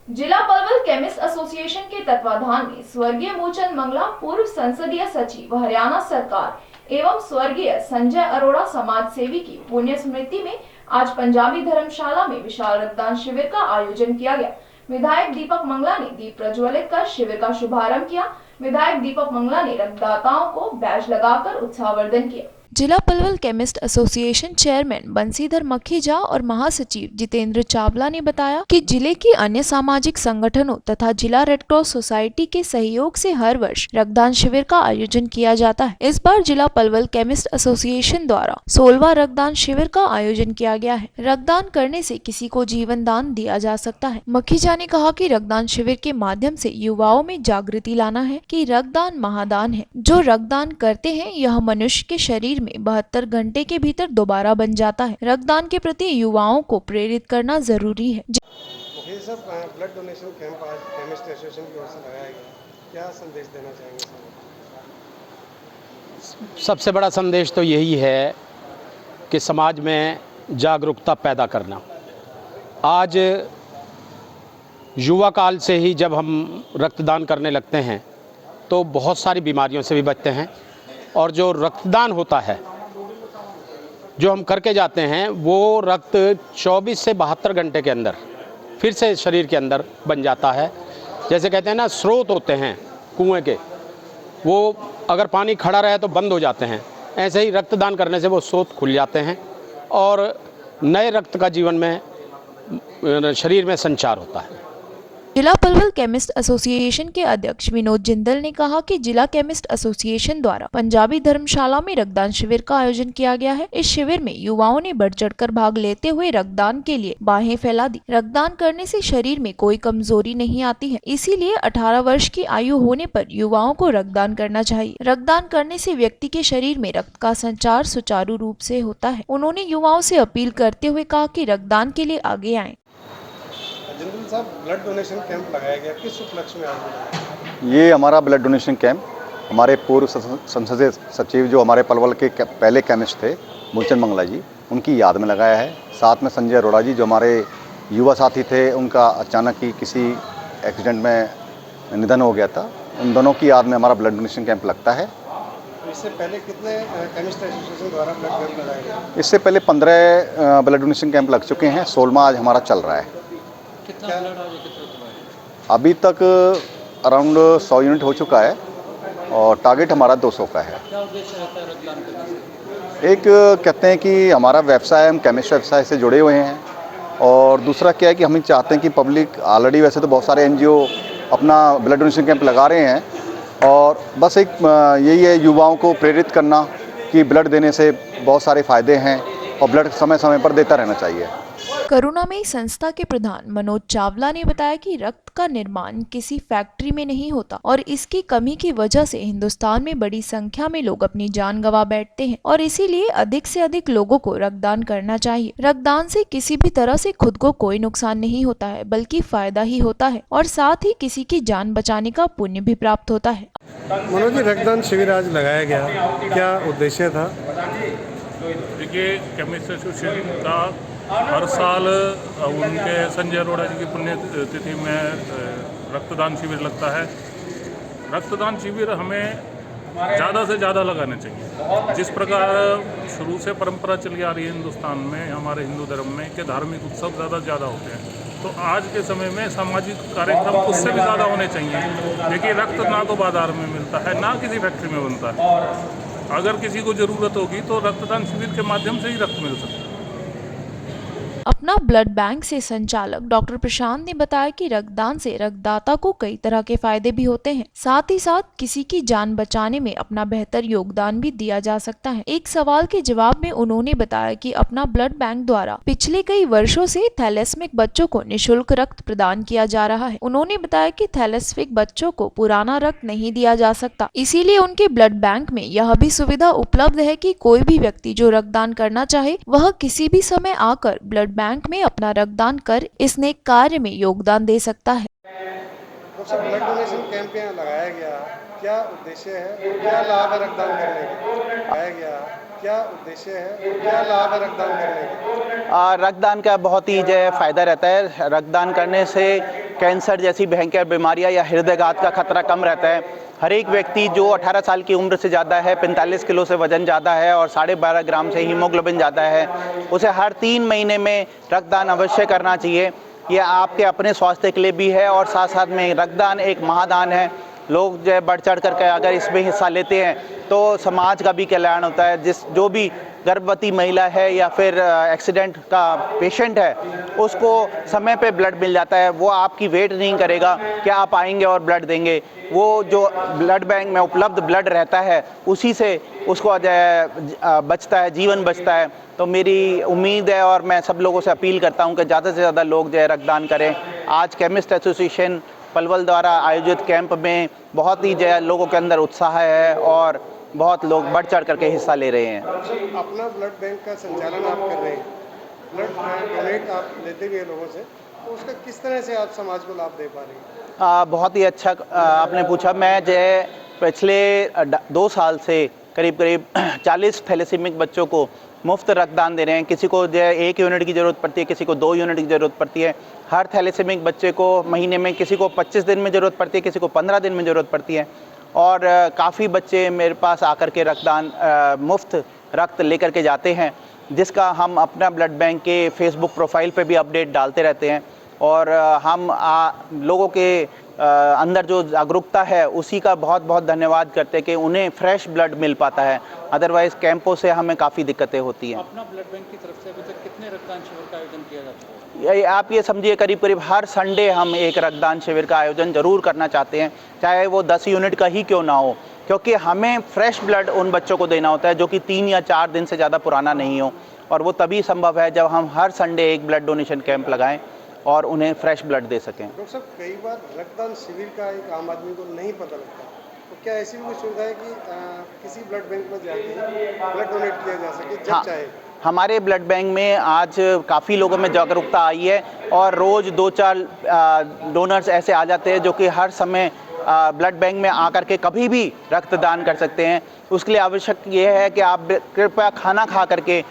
जिला Palwal chemist association के तत्वाधान में स्वर्गीय मूलचंद मंगला पूर्व संसदीय सचिव व हरियाणा सरकार एवं स्वर्गीय संजय अरोड़ा समाज सेवी की पुण्य स्मृति में आज पंजाबी धर्मशाला में विशाल रक्तदान शिविर का आयोजन किया गया। विधायक दीपक मंगला ने दीप प्रज्वलित कर शिविर का शुभारंभ किया। विधायक दीपक मंगला ने रक्तदाताओं को बैज लगाकर उत्साहवर्धन किया। जिला Palwal chemist association chairman Bansidhar Makhija और महासचिव जितेंद्र चावला ने बताया कि जिले के अन्य सामाजिक संगठनों तथा जिला रेड क्रॉस सोसाइटी के सहयोग से हर वर्ष रक्तदान शिविर का आयोजन किया जाता है। इस बार जिला पलवल केमिस्ट एसोसिएशन द्वारा 16वां रक्तदान शिविर का आयोजन किया गया है। रक्तदान करने से किसी को जीवन दान दिया जा सकता है। मखीजा ने कहा कि रक्तदान शिविर के माध्यम से युवाओं में जागृति लाना है कि रक्तदान महादान है। जो रक्तदान करते हैं यह मनुष्य के शरीर में 72 घंटे के भीतर दोबारा बन जाता है। रक्तदान के प्रति युवाओं को प्रेरित करना जरूरी है। ब्लड डोनेशन कैंप आज केमिस्ट एसोसिएशन की ओर से लगाया गया, क्या संदेश देना चाहेंगे? सबसे बड़ा संदेश तो यही है कि समाज में जागरूकता पैदा करना। आज युवा काल से ही जब हम रक्तदान करने लगते हैं तो बहुत सारी बीमारियों से भी बचते हैं, और जो रक्तदान होता है जो हम करके जाते हैं वो रक्त 24 से 72 घंटे के अंदर फिर से शरीर के अंदर बन जाता है। जैसे कहते हैं ना, स्रोत होते हैं कुएं के, वो अगर पानी खड़ा रहे तो बंद हो जाते हैं, ऐसे ही रक्तदान करने से वो स्रोत खुल जाते हैं और नए रक्त का जीवन में शरीर में संचार होता है। जिला पलवल केमिस्ट एसोसिएशन के अध्यक्ष विनोद जिंदल ने कहा कि जिला केमिस्ट एसोसिएशन द्वारा पंजाबी धर्मशाला में रक्तदान शिविर का आयोजन किया गया है। इस शिविर में युवाओं ने बढ़ चढ़कर भाग लेते हुए रक्तदान के लिए बाहें फैला दी। रक्तदान करने से शरीर में कोई कमजोरी नहीं आती है, इसीलिए 18 वर्ष की आयु होने पर युवाओं को रक्तदान करना चाहिए। रक्तदान करने से व्यक्ति के शरीर में रक्त का संचार सुचारू रूप से होता है। उन्होंने युवाओं से अपील करते हुए कहा कि रक्तदान के लिए आगे आएं। जिंदल साहब, ब्लड डोनेशन कैंप लगाया गया, किस उपलक्ष्य में आज? ये हमारा ब्लड डोनेशन कैंप हमारे पूर्व संसदीय सचिव जो हमारे पलवल के पहले केमिस्ट थे मूलचंद मंगला जी, उनकी याद में लगाया है। साथ में संजय अरोड़ा जी जो हमारे युवा साथी थे, उनका अचानक ही किसी एक्सीडेंट में निधन हो गया था। उन दोनों की याद में हमारा ब्लड डोनेशन कैंप लगता है। इससे पहले कितने केमिस्ट एसोसिएशन द्वारा ब्लड कैंप लगाए गए? इससे पहले 15 ब्लड डोनेशन कैंप लग चुके हैं, 16वां आज हमारा चल रहा है। अभी तक अराउंड 100 यूनिट हो चुका है और टारगेट हमारा 200 का है। एक कहते हैं कि हमारा व्यवसाय, हम केमिस्ट व्यवसाय से जुड़े हुए हैं, और दूसरा क्या है कि हम चाहते हैं कि पब्लिक, ऑलरेडी वैसे तो बहुत सारे एनजीओ अपना ब्लड डोनेशन कैंप लगा रहे हैं, और बस एक यही है युवाओं को प्रेरित करना कि ब्लड देने से बहुत सारे फ़ायदे हैं और ब्लड समय समय पर देता रहना चाहिए। करुणामयी संस्था के प्रधान मनोज चावला ने बताया कि रक्त का निर्माण किसी फैक्ट्री में नहीं होता और इसकी कमी की वजह से हिंदुस्तान में बड़ी संख्या में लोग अपनी जान गंवा बैठते हैं, और इसीलिए अधिक से अधिक लोगों को रक्तदान करना चाहिए। रक्तदान से किसी भी तरह से खुद को कोई नुकसान नहीं होता है, बल्कि फायदा ही होता है, और साथ ही किसी की जान बचाने का पुण्य भी प्राप्त होता है। मनोज जी, रक्तदान शिविर आज लगाया गया, क्या उद्देश्य था? देखिए, केमिस्ट एसोसिएशन का हर साल उनके संजय अरोड़ा जी की पुण्यतिथि में रक्तदान शिविर लगता है। रक्तदान शिविर हमें ज़्यादा से ज़्यादा लगाने चाहिए। जिस प्रकार शुरू से परंपरा चली आ रही है हिंदुस्तान में, हमारे हिंदू धर्म में, कि धार्मिक उत्सव ज़्यादा होते हैं, तो आज के समय में सामाजिक कार्यक्रम उससे भी ज़्यादा होने चाहिए। देखिए, रक्त ना तो बाजार में मिलता है, ना किसी फैक्ट्री में बनता है। अगर किसी को ज़रूरत होगी तो रक्तदान शिविर के माध्यम से ही रक्त मिल सकता है। अपना ब्लड बैंक से संचालक डॉक्टर प्रशांत ने बताया कि रक्तदान से रक्तदाता को कई तरह के फायदे भी होते हैं, साथ ही साथ किसी की जान बचाने में अपना बेहतर योगदान भी दिया जा सकता है। एक सवाल के जवाब में उन्होंने बताया कि अपना ब्लड बैंक द्वारा पिछले कई वर्षों से थैलेसेमिक बच्चों को निःशुल्क रक्त प्रदान किया जा रहा है। उन्होंने बताया कि थैलेसेमिक बच्चों को पुराना रक्त नहीं दिया जा सकता, इसीलिए उनके ब्लड बैंक में यह भी सुविधा उपलब्ध है कि कोई भी व्यक्ति जो रक्तदान करना चाहे वह किसी भी समय आकर ब्लड बैंक में अपना रक्तदान कर इस नेक कार्य में योगदान दे सकता है। ब्लड डोनेशन कैंप यहाँ लगाया गया, क्या उद्देश्य है, क्या लाभ है रक्तदान करने के? लगाया गया क्या उद्देश्य है और क्या लाभ है रक्तदान करने के? रक्तदान का बहुत ही जो है फ़ायदा रहता है। रक्तदान करने से कैंसर जैसी भयंकर बीमारियां या हृदयघात का खतरा कम रहता है। हर एक व्यक्ति जो 18 साल की उम्र से ज़्यादा है, 45 किलो से वज़न ज़्यादा है और 12.5 ग्राम से हीमोग्लोबिन ज़्यादा है, उसे हर 3 महीने में रक्तदान अवश्य करना चाहिए। ये आपके अपने स्वास्थ्य के लिए भी है और साथ साथ में रक्तदान एक महादान है। लोग जो है बढ़ चढ़ करके अगर इसमें हिस्सा लेते हैं तो समाज का भी कल्याण होता है। जो भी गर्भवती महिला है या फिर एक्सीडेंट का पेशेंट है, उसको समय पे ब्लड मिल जाता है। वो आपकी वेट नहीं करेगा कि आप आएंगे और ब्लड देंगे। वो जो ब्लड बैंक में उपलब्ध ब्लड रहता है उसी से उसको बचता है, जीवन बचता है। तो मेरी उम्मीद है और मैं सब लोगों से अपील करता हूं कि ज़्यादा से ज़्यादा लोग जो है रक्तदान करें। आज केमिस्ट एसोसिएशन पलवल द्वारा आयोजित कैंप में बहुत ही जो है लोगों के अंदर उत्साह है और बहुत लोग बढ़ चढ़ करके हिस्सा ले रहे हैं। अपना ब्लड बैंक का संचालन आप कर रहे हैं, ब्लड डोनेट आप लेते भी हैं लोगों से, तो उसका किस तरह से आप समाज को लाभ दे पा रहे हैं? बहुत ही अच्छा आपने पूछा। मैं जो है पिछले 2 साल से करीब 40 थैलेसीमिक बच्चों को मुफ्त रक्तदान दे रहे हैं। किसी को जो है 1 यूनिट की ज़रूरत पड़ती है, किसी को 2 यूनिट की ज़रूरत पड़ती है। हर थैलेसीमिक बच्चे को महीने में किसी को 25 दिन में ज़रूरत पड़ती है, किसी को 15 दिन में ज़रूरत पड़ती है। और काफ़ी बच्चे मेरे पास आकर के रक्तदान मुफ्त रक्त लेकर के जाते हैं, जिसका हम अपना ब्लड बैंक के फेसबुक प्रोफाइल पे भी अपडेट डालते रहते हैं। और हम लोगों के अंदर जो जागरूकता है उसी का बहुत बहुत धन्यवाद करते हैं कि उन्हें फ्रेश ब्लड मिल पाता है। अदरवाइज़ कैंपों से हमें काफ़ी दिक्कतें होती हैं। अपना ब्लड बैंक की तरफ से अभी तक कितने रक्तदान शिविर का आयोजन किया जाता है? आप ये समझिए करीब हर संडे हम एक रक्तदान शिविर का आयोजन ज़रूर करना चाहते हैं, चाहे वो 10 यूनिट का ही क्यों ना हो, क्योंकि हमें फ्रेश ब्लड उन बच्चों को देना होता है जो कि 3 या 4 दिन से ज़्यादा पुराना नहीं हो। और वो तभी संभव है जब हम हर संडे एक ब्लड डोनेशन कैंप लगाएं और उन्हें फ्रेश ब्लड दे सकें। डॉक्टर साहब, कई बार रक्तदान शिविर का एक आम आदमी को नहीं पता लगता, तो क्या ऐसी भी कोई सुविधा है कि किसी ब्लड बैंक में जाके ब्लड डोनेट किया जा सके जब हाँ, चाहे? हमारे ब्लड बैंक में आज काफ़ी लोगों में जागरूकता आई है और रोज़ 2-4 डोनर्स ऐसे आ जाते हैं जो कि हर समय ब्लड बैंक में आकर के कभी भी रक्तदान कर सकते हैं। उसके लिए आवश्यक ये है कि आप कृपया खाना खा करके